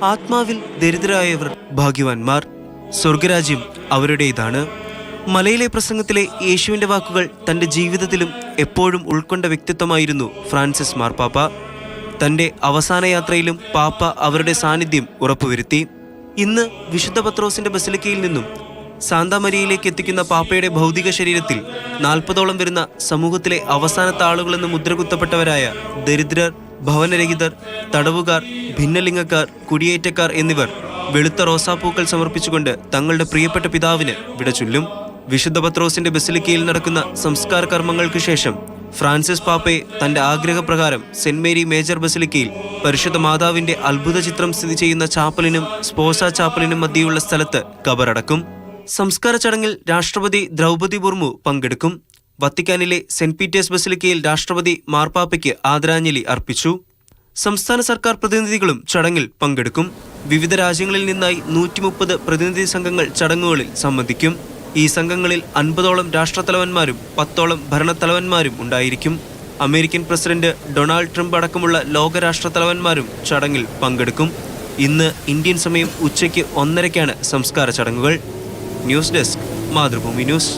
ആത്മാവിൽ ദരിദ്രരായവർ ഭാഗ്യവാന്മാർ, സ്വർഗരാജ്യം അവരുടേതാണ്. മലയിലെ പ്രസംഗത്തിലെ യേശുവിൻ്റെ വാക്കുകൾ തൻ്റെ ജീവിതത്തിലും എപ്പോഴും ഉൾക്കൊണ്ട വ്യക്തിത്വമായിരുന്നു ഫ്രാൻസിസ് മാർപ്പാപ്പ. തൻ്റെ അവസാന യാത്രയിലും പാപ്പ അവരുടെ സാന്നിധ്യം ഉറപ്പുവരുത്തി. ഇന്ന് വിശുദ്ധ പത്രോസിൻ്റെ ബസിലിക്കയിൽ നിന്നും സാന്താമരിയയിലേക്ക് എത്തിക്കുന്ന പാപ്പയുടെ ഭൗതിക ശരീരത്തിൽ 40ഓളം വരുന്ന സമൂഹത്തിലെ അവസാനത്തെ ആളുകളെന്ന് മുദ്രകുത്തപ്പെട്ടവരായ ദരിദ്രർ, ഭവനരഹിതർ, തടവുകാർ, ഭിന്നലിംഗക്കാർ, കുടിയേറ്റക്കാർ എന്നിവർ വെളുത്ത റോസാപ്പൂക്കൾ സമർപ്പിച്ചുകൊണ്ട് തങ്ങളുടെ പ്രിയപ്പെട്ട പിതാവിന് വിട ചൊല്ലും. വിശുദ്ധ പത്രോസിന്റെ ബസിലിക്കയിൽ നടക്കുന്ന സംസ്കാര കർമ്മങ്ങൾക്ക് ശേഷം ഫ്രാൻസിസ് പാപ്പയെ തന്റെ ആഗ്രഹപ്രകാരം സെന്റ് മേരി മേജർ ബസിലിക്കയിൽ പരിശുദ്ധ മാതാവിന്റെ അത്ഭുത ചിത്രം സ്ഥിതി ചെയ്യുന്ന ചാപ്പലിനും സ്പോസ ചാപ്പലിനും മധ്യയുള്ള സ്ഥലത്ത് കബറടക്കും. സംസ്കാര ചടങ്ങിൽ രാഷ്ട്രപതി ദ്രൗപദി മുർമു പങ്കെടുക്കും. വത്തിക്കാനിലെ സെന്റ് പീറ്റേഴ്സ് ബസിലിക്കയിൽ രാഷ്ട്രപതി മാർപ്പാപ്പയ്ക്ക് ആദരാഞ്ജലി അർപ്പിച്ചു. സംസ്ഥാന സർക്കാർ പ്രതിനിധികളും ചടങ്ങിൽ പങ്കെടുക്കും. വിവിധ രാജ്യങ്ങളിൽ നിന്നായി 130 പ്രതിനിധി സംഘങ്ങൾ ചടങ്ങുകളിൽ സംബന്ധിക്കും. ഈ സംഘങ്ങളിൽ 50ഓളം രാഷ്ട്രത്തലവന്മാരും 10ഓളം ഭരണത്തലവന്മാരും ഉണ്ടായിരിക്കും. അമേരിക്കൻ പ്രസിഡന്റ് ഡൊണാൾഡ് ട്രംപ് അടക്കമുള്ള ലോകരാഷ്ട്രത്തലവന്മാരും ചടങ്ങിൽ പങ്കെടുക്കും. ഇന്ന് ഇന്ത്യൻ സമയം ഉച്ചയ്ക്ക് 1:30-ക്കാണ് സംസ്കാര ചടങ്ങുകൾ. News desk, Mathrubhumi news.